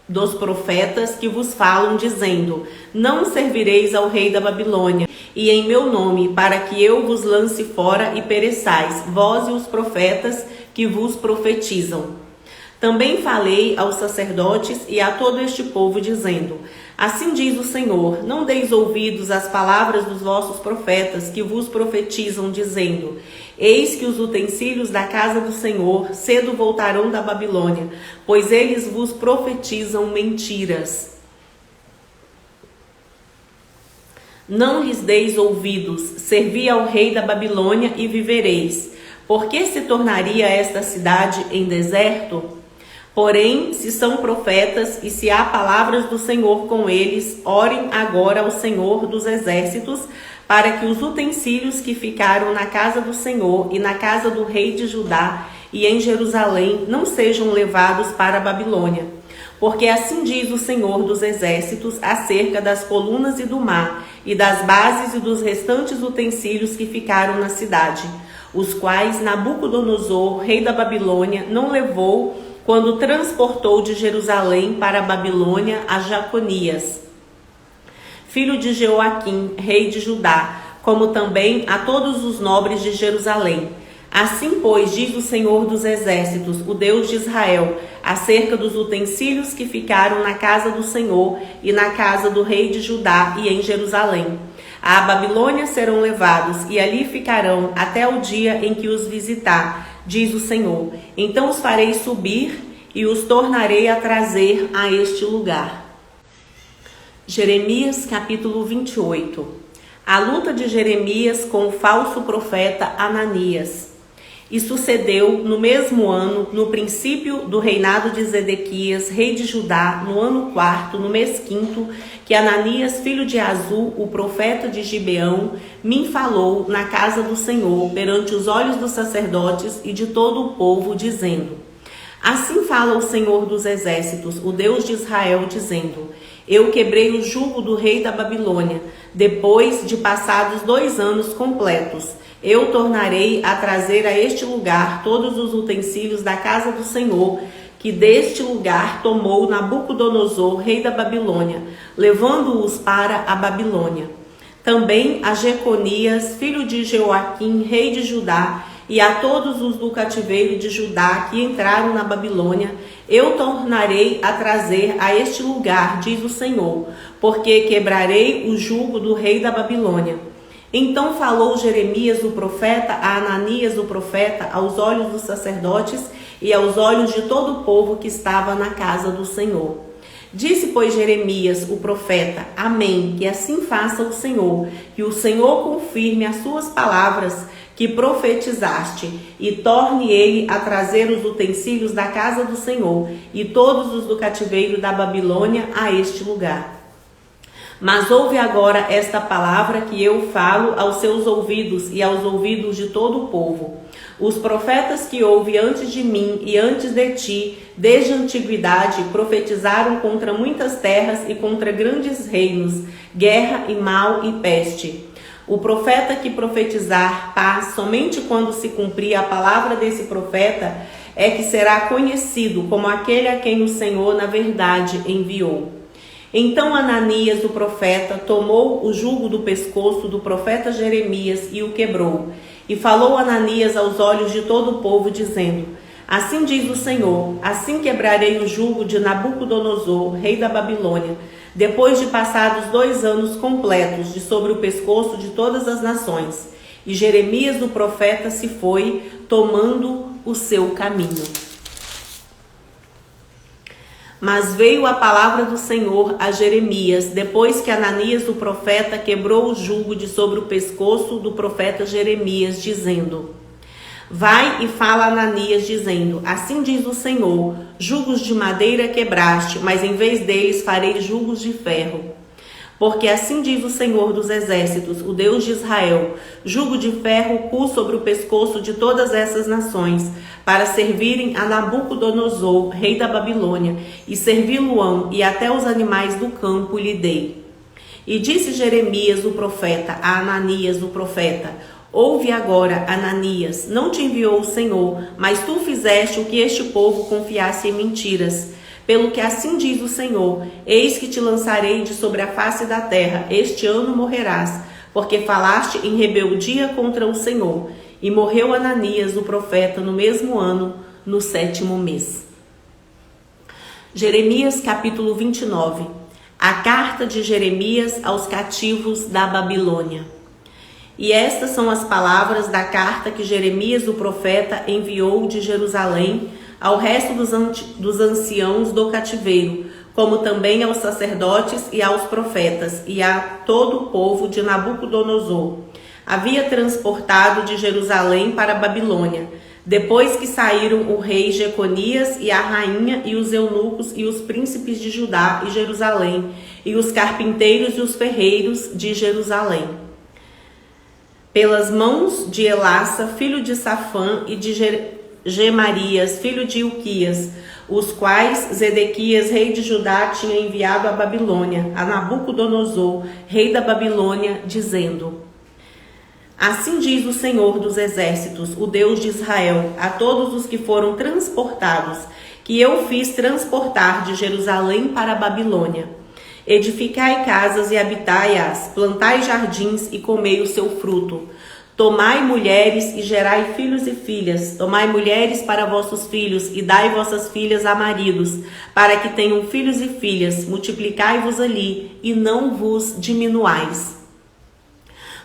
dos profetas que vos falam, dizendo: não servireis ao rei da Babilônia, e em meu nome, para que eu vos lance fora e pereçais, vós e os profetas que vos profetizam. Também falei aos sacerdotes e a todo este povo, dizendo: assim diz o Senhor, não deis ouvidos às palavras dos vossos profetas, que vos profetizam, dizendo: eis que os utensílios da casa do Senhor cedo voltarão da Babilônia, pois eles vos profetizam mentiras. Não lhes deis ouvidos, servi ao rei da Babilônia e vivereis. Por que se tornaria esta cidade em deserto? Porém, se são profetas e se há palavras do Senhor com eles, orem agora ao Senhor dos exércitos, para que os utensílios que ficaram na casa do Senhor e na casa do rei de Judá e em Jerusalém não sejam levados para a Babilônia. Porque assim diz o Senhor dos exércitos acerca das colunas e do mar, e das bases e dos restantes utensílios que ficaram na cidade, os quais Nabucodonosor, rei da Babilônia, não levou quando transportou de Jerusalém para a Babilônia a Jaconias, filho de Jeoaquim, rei de Judá, como também a todos os nobres de Jerusalém. Assim, pois, diz o Senhor dos exércitos, o Deus de Israel, acerca dos utensílios que ficaram na casa do Senhor e na casa do rei de Judá e em Jerusalém. À Babilônia serão levados e ali ficarão até o dia em que os visitar, diz o Senhor. Então os farei subir e os tornarei a trazer a este lugar. Jeremias capítulo 28. A luta de Jeremias com o falso profeta Ananias. E sucedeu no mesmo ano, no princípio do reinado de Zedequias, rei de Judá, no ano 4º, no mês 5º, que Ananias, filho de Azul, o profeta de Gibeão, me falou na casa do Senhor, perante os olhos dos sacerdotes e de todo o povo, dizendo: assim fala o Senhor dos exércitos, o Deus de Israel, dizendo: eu quebrei o jugo do rei da Babilônia, depois de passados 2 anos completos. Eu tornarei a trazer a este lugar todos os utensílios da casa do Senhor, que deste lugar tomou Nabucodonosor, rei da Babilônia, levando-os para a Babilônia. Também a Jeconias, filho de Jeoaquim, rei de Judá, e a todos os do cativeiro de Judá que entraram na Babilônia, eu tornarei a trazer a este lugar, diz o Senhor, porque quebrarei o jugo do rei da Babilônia. Então falou Jeremias o profeta a Ananias o profeta aos olhos dos sacerdotes e aos olhos de todo o povo que estava na casa do Senhor. Disse, pois, Jeremias o profeta: amém, que assim faça o Senhor, que o Senhor confirme as suas palavras que profetizaste, e torne ele a trazer os utensílios da casa do Senhor e todos os do cativeiro da Babilônia a este lugar. Mas ouve agora esta palavra que eu falo aos seus ouvidos e aos ouvidos de todo o povo. Os profetas que houve antes de mim e antes de ti, desde a antiguidade, profetizaram contra muitas terras e contra grandes reinos, guerra e mal e peste. O profeta que profetizar paz somente quando se cumprir a palavra desse profeta é que será conhecido como aquele a quem o Senhor na verdade enviou. Então Ananias o profeta tomou o jugo do pescoço do profeta Jeremias e o quebrou. E falou Ananias aos olhos de todo o povo, dizendo: assim diz o Senhor, assim quebrarei o jugo de Nabucodonosor, rei da Babilônia, depois de passados 2 anos completos de sobre o pescoço de todas as nações. E Jeremias o profeta se foi, tomando o seu caminho. Mas veio a palavra do Senhor a Jeremias, depois que Ananias o profeta quebrou o jugo de sobre o pescoço do profeta Jeremias, dizendo: vai e fala a Ananias, dizendo: assim diz o Senhor, jugos de madeira quebraste, mas em vez deles farei jugos de ferro. Porque assim diz o Senhor dos exércitos, o Deus de Israel: jugo de ferro pus sobre o pescoço de todas essas nações, para servirem a Nabucodonosor, rei da Babilônia, e servi-lo-ão, e até os animais do campo lhe dei. E disse Jeremias o profeta a Ananias o profeta: ouve agora, Ananias, não te enviou o Senhor, mas tu fizeste o que este povo confiasse em mentiras. Pelo que assim diz o Senhor: eis que te lançarei de sobre a face da terra, este ano morrerás, porque falaste em rebeldia contra o Senhor. E morreu Ananias o profeta no mesmo ano, no 7º mês. Jeremias capítulo 29. A carta de Jeremias aos cativos da Babilônia. E estas são as palavras da carta que Jeremias o profeta enviou de Jerusalém ao resto dos anciãos do cativeiro, como também aos sacerdotes e aos profetas, e a todo o povo de Nabucodonosor. Havia transportado de Jerusalém para a Babilônia, depois que saíram o rei Jeconias e a rainha e os eunucos e os príncipes de Judá e Jerusalém, e os carpinteiros e os ferreiros de Jerusalém. Pelas mãos de Elassa, filho de Safã, e de Gemarias, filho de Ilquias, os quais Zedequias, rei de Judá, tinha enviado à Babilônia, a Nabucodonosor, rei da Babilônia, dizendo: Assim diz o Senhor dos Exércitos, o Deus de Israel, a todos os que foram transportados, que eu fiz transportar de Jerusalém para a Babilônia. Edificai casas e habitai-as, plantai jardins e comei o seu fruto. Tomai mulheres e gerai filhos e filhas. Tomai mulheres para vossos filhos e dai vossas filhas a maridos, para que tenham filhos e filhas. Multiplicai-vos ali e não vos diminuais.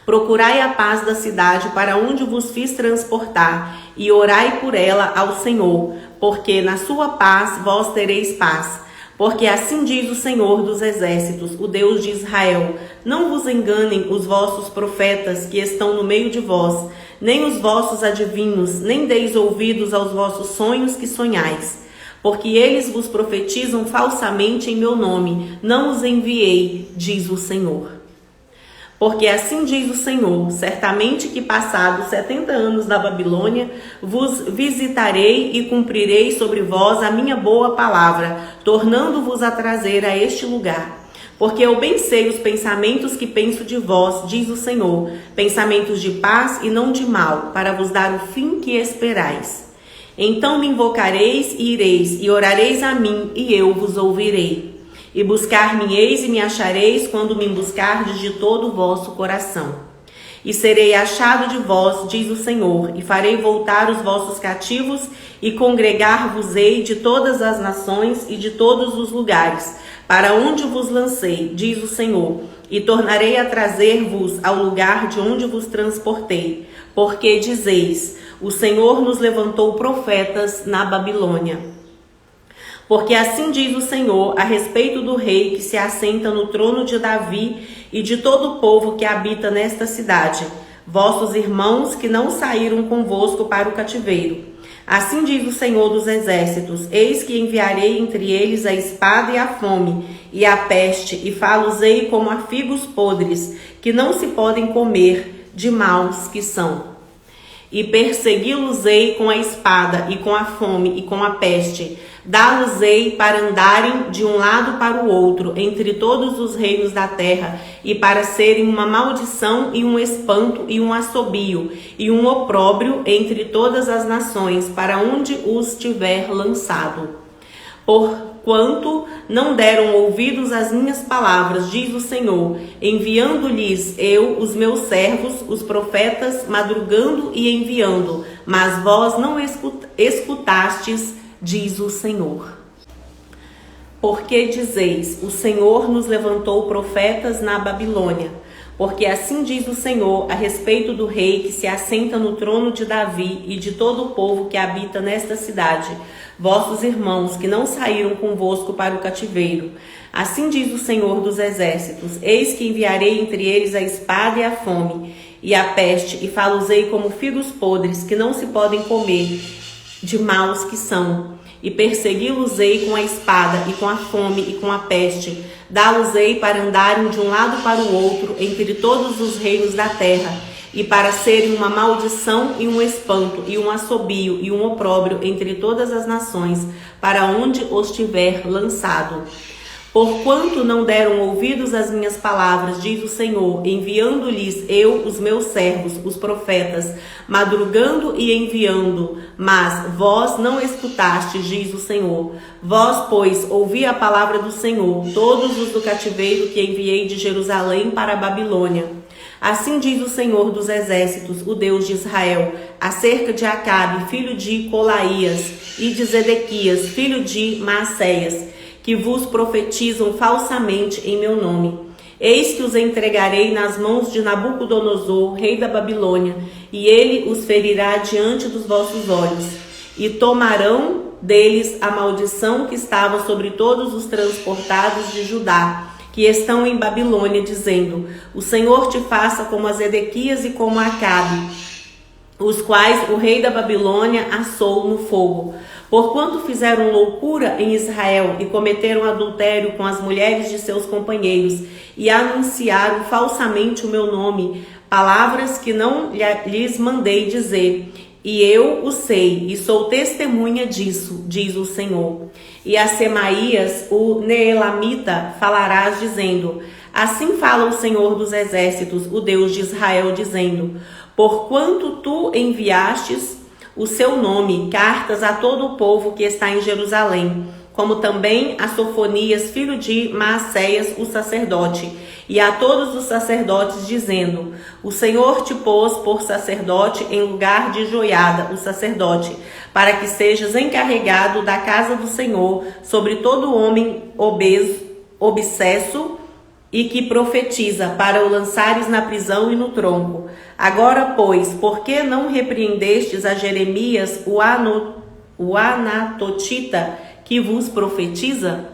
Procurai a paz da cidade para onde vos fiz transportar, e orai por ela ao Senhor, porque na sua paz vós tereis paz. Porque assim diz o Senhor dos Exércitos, o Deus de Israel: não vos enganem os vossos profetas que estão no meio de vós, nem os vossos adivinhos, nem deis ouvidos aos vossos sonhos que sonhais. Porque eles vos profetizam falsamente em meu nome, não os enviei, diz o Senhor. Porque assim diz o Senhor: certamente que passados 70 anos da Babilônia, vos visitarei e cumprirei sobre vós a minha boa palavra, tornando-vos a trazer a este lugar. Porque eu bem sei os pensamentos que penso de vós, diz o Senhor, pensamentos de paz e não de mal, para vos dar o fim que esperais. Então me invocareis e ireis, e orareis a mim, e eu vos ouvirei. E buscar-me-eis e me achareis quando me buscardes de todo o vosso coração. E serei achado de vós, diz o Senhor, e farei voltar os vossos cativos, e congregar-vos-ei de todas as nações e de todos os lugares, para onde vos lancei, diz o Senhor, e tornarei a trazer-vos ao lugar de onde vos transportei. Porque dizeis: o Senhor nos levantou profetas na Babilônia. Porque assim diz o Senhor a respeito do rei que se assenta no trono de Davi e de todo o povo que habita nesta cidade, vossos irmãos que não saíram convosco para o cativeiro. Assim diz o Senhor dos Exércitos: eis que enviarei entre eles a espada e a fome, e a peste, e fá-los-ei como a figos podres, que não se podem comer, de maus que são. E persegui-los-ei com a espada, e com a fome, e com a peste. Dá-los-ei para andarem de um lado para o outro, entre todos os reinos da terra, e para serem uma maldição e um espanto e um assobio, e um opróbrio entre todas as nações, para onde os tiver lançado. Porquanto não deram ouvidos às minhas palavras, diz o Senhor, enviando-lhes eu os meus servos, os profetas, madrugando e enviando, mas vós não escutastes, diz o Senhor. Porque dizeis: o Senhor nos levantou profetas na Babilônia. Porque assim diz o Senhor a respeito do rei que se assenta no trono de Davi e de todo o povo que habita nesta cidade, vossos irmãos que não saíram convosco para o cativeiro. Assim diz o Senhor dos Exércitos: eis que enviarei entre eles a espada e a fome, e a peste, e fá-los-ei como figos podres, que não se podem comer, de maus que são. E persegui-los-ei com a espada, e com a fome, e com a peste. Dá-los-ei para andarem de um lado para o outro, entre todos os reinos da terra, e para serem uma maldição e um espanto, e um assobio, e um opróbrio entre todas as nações, para onde os tiver lançado. Porquanto não deram ouvidos às minhas palavras, diz o Senhor, enviando-lhes eu os meus servos, os profetas, madrugando e enviando, mas vós não escutastes, diz o Senhor. Vós, pois, ouvi a palavra do Senhor, todos os do cativeiro que enviei de Jerusalém para a Babilônia. Assim diz o Senhor dos Exércitos, o Deus de Israel, acerca de Acabe, filho de Colaías, e de Zedequias, filho de Maacéias, que vos profetizam falsamente em meu nome. Eis que os entregarei nas mãos de Nabucodonosor, rei da Babilônia, e ele os ferirá diante dos vossos olhos, e tomarão deles a maldição que estava sobre todos os transportados de Judá, que estão em Babilônia, dizendo: o Senhor te faça como a Zedequias e como a Acabe, os quais o rei da Babilônia assou no fogo. Porquanto fizeram loucura em Israel e cometeram adultério com as mulheres de seus companheiros e anunciaram falsamente o meu nome, palavras que não lhes mandei dizer. E eu o sei, e sou testemunha disso, diz o Senhor. E a Semaías, o Neelamita, falarás, dizendo: assim fala o Senhor dos exércitos, o Deus de Israel, dizendo: porquanto tu enviastes o seu nome, cartas a todo o povo que está em Jerusalém, como também a Sofonias, filho de Maacéias, o sacerdote, e a todos os sacerdotes, dizendo: o Senhor te pôs por sacerdote em lugar de Joiada, o sacerdote, para que sejas encarregado da casa do Senhor sobre todo homem obeso, obsesso e que profetiza, para o lançares na prisão e no tronco. Agora, pois, por que não repreendestes a Jeremias, o Anatotita, que vos profetiza?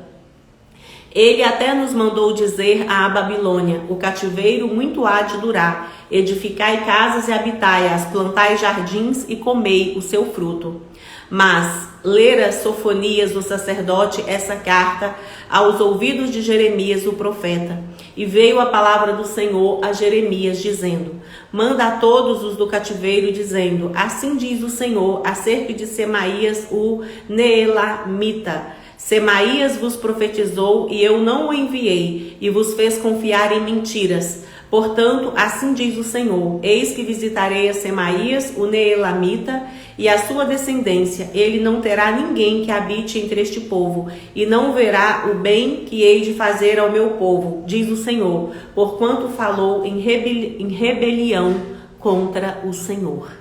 Ele até nos mandou dizer à Babilônia: o cativeiro muito há de durar. Edificai casas e habitai-as, plantai jardins e comei o seu fruto. Mas lera Sofonias, o sacerdote, essa carta aos ouvidos de Jeremias, o profeta. E veio a palavra do Senhor a Jeremias, dizendo: manda a todos os do cativeiro, dizendo: assim diz o Senhor acerca de Semaías, o Neelamita. Semaías vos profetizou, e eu não o enviei, e vos fez confiar em mentiras. Portanto, assim diz o Senhor: eis que visitarei a Semaías, o Neelamita, e a sua descendência. Ele não terá ninguém que habite entre este povo, e não verá o bem que hei de fazer ao meu povo, diz o Senhor, porquanto falou em rebelião contra o Senhor.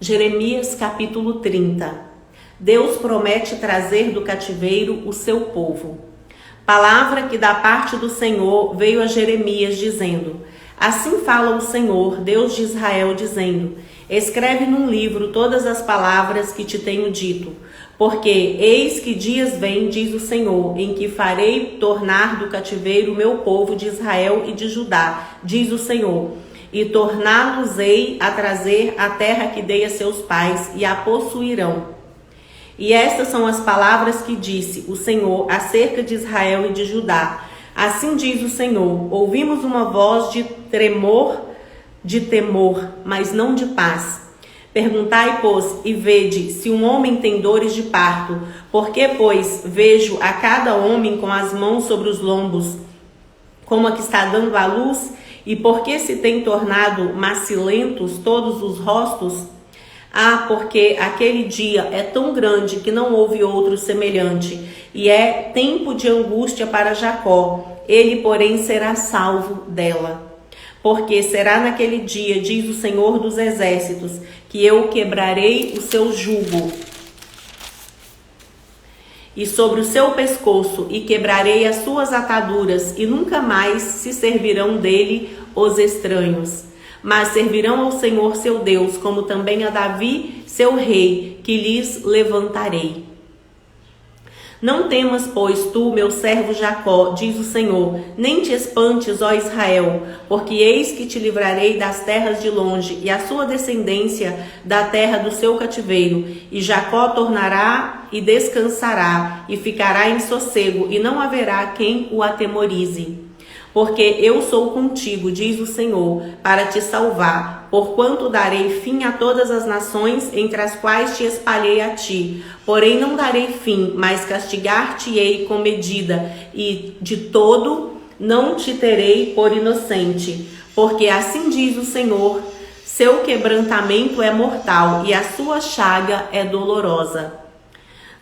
Jeremias capítulo 30. Deus promete trazer do cativeiro o seu povo. Palavra que da parte do Senhor veio a Jeremias, dizendo: assim fala o Senhor, Deus de Israel, dizendo: escreve num livro todas as palavras que te tenho dito, porque eis que dias vêm, diz o Senhor, em que farei tornar do cativeiro o meu povo de Israel e de Judá, diz o Senhor, e torná-los-ei a trazer a terra que dei a seus pais, e a possuirão. E estas são as palavras que disse o Senhor acerca de Israel e de Judá. Assim diz o Senhor: ouvimos uma voz de temor, mas não de paz. Perguntai, pois, e vede se um homem tem dores de parto. Porque, pois, vejo a cada homem com as mãos sobre os lombos, como a que está dando à luz, e por que se tem tornado macilentos todos os rostos? Ah, porque aquele dia é tão grande que não houve outro semelhante, e é tempo de angústia para Jacó, ele, porém, será salvo dela. Porque será naquele dia, diz o Senhor dos exércitos, que eu quebrarei o seu jugo e sobre o seu pescoço, e quebrarei as suas ataduras, e nunca mais se servirão dele os estranhos, mas servirão ao Senhor seu Deus, como também a Davi seu rei, que lhes levantarei. Não temas, pois, tu, meu servo Jacó, diz o Senhor, nem te espantes, ó Israel, porque eis que te livrarei das terras de longe, e a sua descendência da terra do seu cativeiro, e Jacó tornará e descansará, e ficará em sossego, e não haverá quem o atemorize. Porque eu sou contigo, diz o Senhor, para te salvar, porquanto darei fim a todas as nações entre as quais te espalhei a ti. Porém não darei fim, mas castigar-te-ei com medida, e de todo não te terei por inocente. Porque assim diz o Senhor, seu quebrantamento é mortal, e a sua chaga é dolorosa.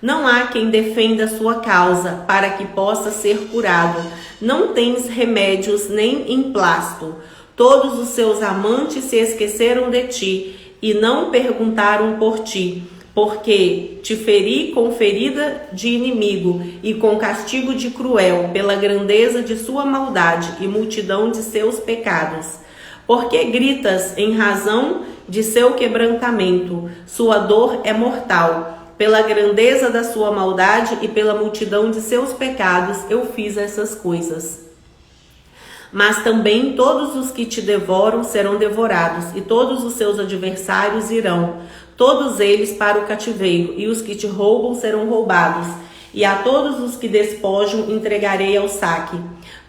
Não há quem defenda sua causa, para que possa ser curado. Não tens remédios nem emplasto. Todos os seus amantes se esqueceram de ti. e não perguntaram por ti, porque te feri com ferida de inimigo e com castigo de cruel, pela grandeza de sua maldade e multidão de seus pecados. Porque gritas em razão de seu quebrantamento, sua dor é mortal. Pela grandeza da sua maldade e pela multidão de seus pecados eu fiz essas coisas. Mas também todos os que te devoram serão devorados, e todos os seus adversários irão, todos eles para o cativeiro, e os que te roubam serão roubados, e a todos os que despojam entregarei ao saque.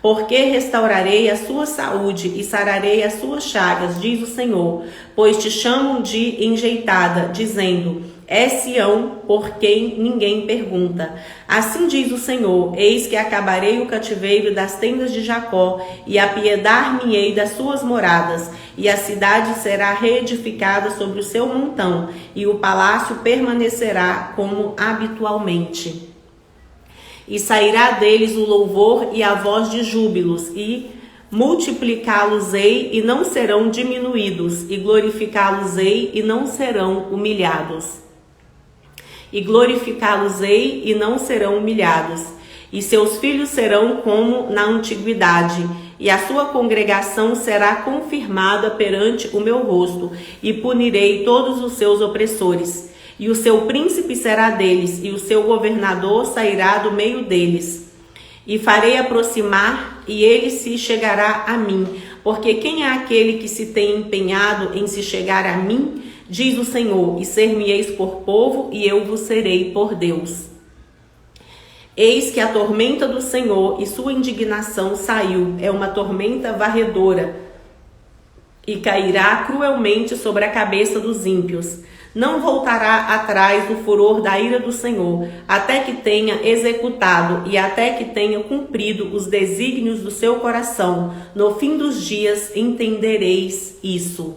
Porque restaurarei a sua saúde e sararei as suas chagas, diz o Senhor, pois te chamam de enjeitada, dizendo: é Sião, por quem ninguém pergunta. Assim diz o Senhor: eis que acabarei o cativeiro das tendas de Jacó, e apiedar-me-ei das suas moradas, e a cidade será reedificada sobre o seu montão, e o palácio permanecerá como habitualmente. E sairá deles o louvor e a voz de júbilos, e multiplicá-los-ei e não serão diminuídos, e glorificá-los-ei e não serão humilhados. E glorificá-los-ei e não serão humilhados. E seus filhos serão como na antiguidade, e a sua congregação será confirmada perante o meu rosto, e punirei todos os seus opressores. E o seu príncipe será deles, e o seu governador sairá do meio deles. E farei aproximar, e ele se chegará a mim. Porque quem é aquele que se tem empenhado em se chegar a mim? Diz o Senhor, e ser-me-eis por povo, e eu vos serei por Deus. Eis que a tormenta do Senhor e sua indignação saiu, é uma tormenta varredora, e cairá cruelmente sobre a cabeça dos ímpios. Não voltará atrás do furor da ira do Senhor, até que tenha executado e até que tenha cumprido os desígnios do seu coração. No fim dos dias entendereis isso.